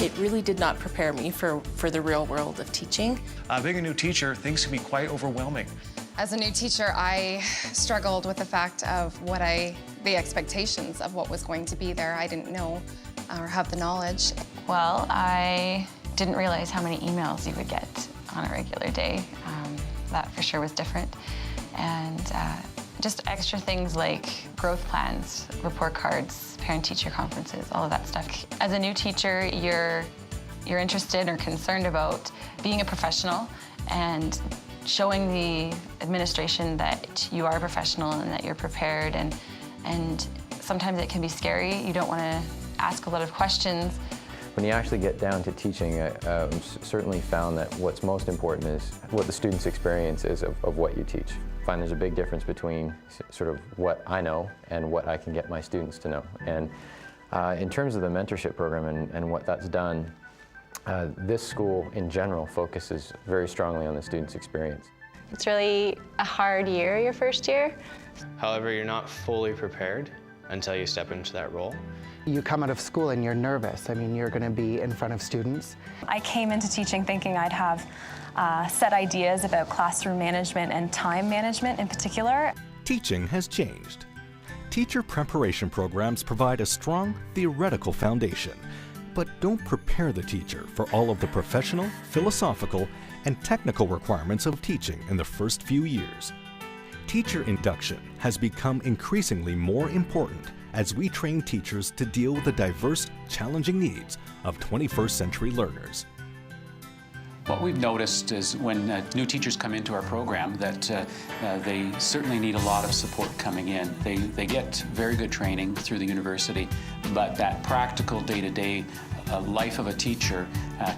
it really did not prepare me for the real world of teaching. Being a new teacher, things can be quite overwhelming. As a new teacher, I struggled with the fact of the expectations of what was going to be there. I didn't know or have the knowledge. Well, I didn't realize how many emails you would get on a regular day. That for sure was different. And just extra things like growth plans, report cards, parent-teacher conferences, all of that stuff. As a new teacher, you're interested or concerned about being a professional and showing the administration that you are a professional and that you're prepared, and sometimes it can be scary. You don't want to ask a lot of questions. When you actually get down to teaching, I certainly found that what's most important is what the student's experience is of what you teach. I find there's a big difference between sort of what I know and what I can get my students to know. And in terms of the mentorship program and what that's done, this school in general focuses very strongly on the student's experience. It's really a hard year, your first year. However, you're not fully prepared until you step into that role. You come out of school and you're nervous. I mean, you're going to be in front of students. I came into teaching thinking I'd have set ideas about classroom management and time management in particular. Teaching has changed. Teacher preparation programs provide a strong theoretical foundation, but don't prepare the teacher for all of the professional, philosophical, and technical requirements of teaching in the first few years. Teacher induction has become increasingly more important as we train teachers to deal with the diverse, challenging needs of 21st century learners. What we've noticed is when new teachers come into our program that they certainly need a lot of support coming in. They get very good training through the university, but that practical day-to-day life of a teacher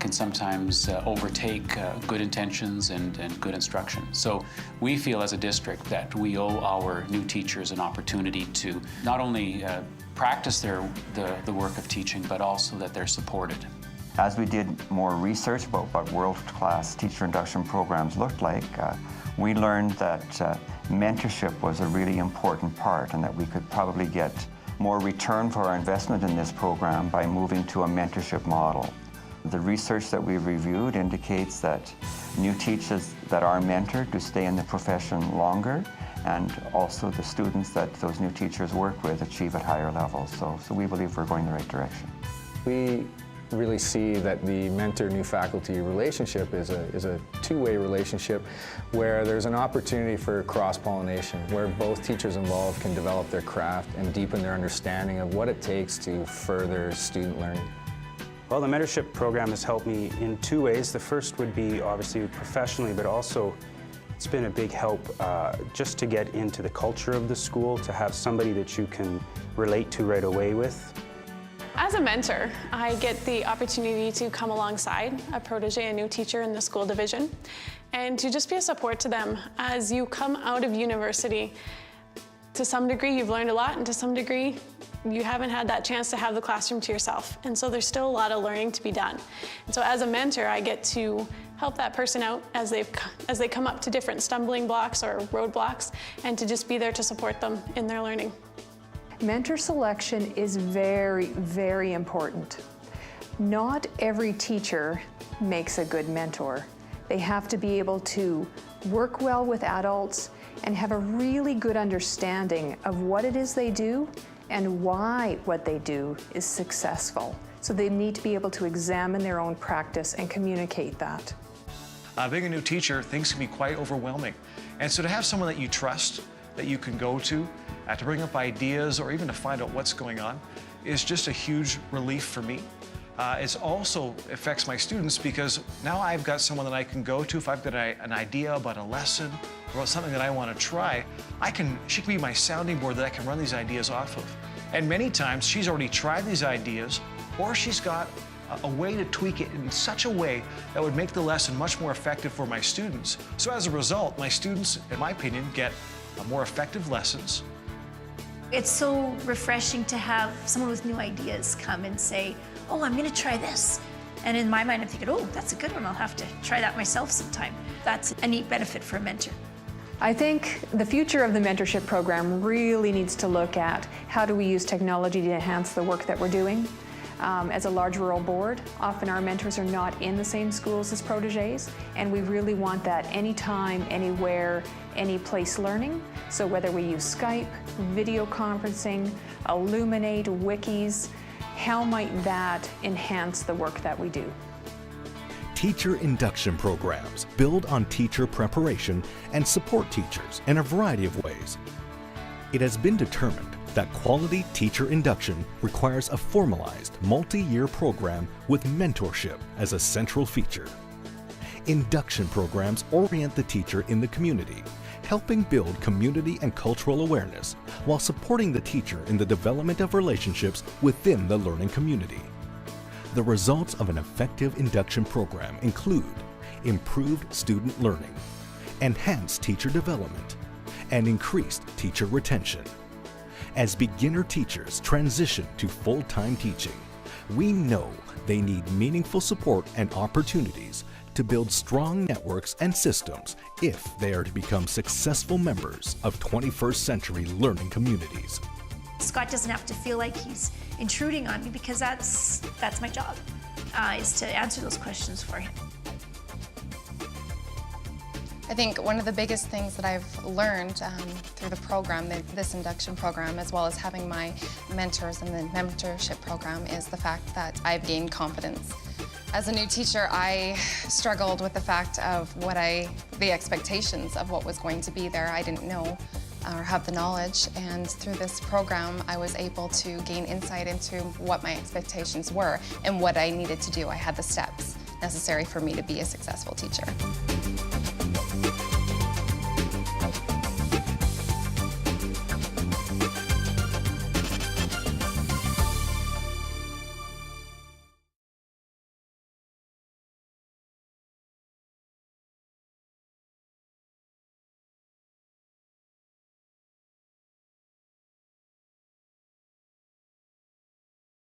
can sometimes overtake good intentions and good instruction. So we feel as a district that we owe our new teachers an opportunity to not only practice the work of teaching, but also that they're supported. As we did more research about what world-class teacher induction programs looked like, we learned that mentorship was a really important part and that we could probably get more return for our investment in this program by moving to a mentorship model. The research that we reviewed indicates that new teachers that are mentored do stay in the profession longer, and also the students that those new teachers work with achieve at higher levels. So we believe we're going the right direction. We really see that the mentor-new faculty relationship is a two-way relationship where there's an opportunity for cross-pollination, where both teachers involved can develop their craft and deepen their understanding of what it takes to further student learning. Well, the mentorship program has helped me in two ways. The first would be obviously professionally, but also it's been a big help just to get into the culture of the school, to have somebody that you can relate to right away with. As a mentor, I get the opportunity to come alongside a protege, a new teacher in the school division, and to just be a support to them as you come out of university. To some degree, you've learned a lot, and to some degree, you haven't had that chance to have the classroom to yourself. And so there's still a lot of learning to be done. And so as a mentor, I get to help that person out as they come up to different stumbling blocks or roadblocks, and to just be there to support them in their learning. Mentor selection is very, very important. Not every teacher makes a good mentor. They have to be able to work well with adults and have a really good understanding of what it is they do and why what they do is successful. So they need to be able to examine their own practice and communicate that. Being a new teacher, things can be quite overwhelming. And so to have someone that you trust, that you can go to bring up ideas or even to find out what's going on is just a huge relief for me. It also affects my students because now I've got someone that I can go to if I've got an idea about a lesson or about something that I want to try. She can be my sounding board that I can run these ideas off of. And many times she's already tried these ideas, or she's got a way to tweak it in such a way that would make the lesson much more effective for my students. So as a result, my students, in my opinion, get more effective lessons. It's so refreshing to have someone with new ideas come and say, oh, I'm going to try this. And in my mind, I'm thinking, oh, that's a good one. I'll have to try that myself sometime. That's a neat benefit for a mentor. I think the future of the mentorship program really needs to look at how do we use technology to enhance the work that we're doing. As a large rural board, often our mentors are not in the same schools as proteges, and we really want that anytime, anywhere, any place learning. So whether we use Skype, video conferencing, Illuminate, wikis, how might that enhance the work that we do? Teacher induction programs build on teacher preparation and support teachers in a variety of ways. It has been determined that quality teacher induction requires a formalized multi-year program with mentorship as a central feature. Induction programs orient the teacher in the community, helping build community and cultural awareness while supporting the teacher in the development of relationships within the learning community. The results of an effective induction program include improved student learning, enhanced teacher development, and increased teacher retention. As beginner teachers transition to full-time teaching, we know they need meaningful support and opportunities to build strong networks and systems if they are to become successful members of 21st century learning communities. Scott doesn't have to feel like he's intruding on me, because that's my job, is to answer those questions for him. I think one of the biggest things that I've learned through the program, this induction program, as well as having my mentors in the mentorship program, is the fact that I've gained confidence. As a new teacher, I struggled with the fact of the expectations of what was going to be there. I didn't know or have the knowledge, and through this program I was able to gain insight into what my expectations were and what I needed to do. I had the steps necessary for me to be a successful teacher.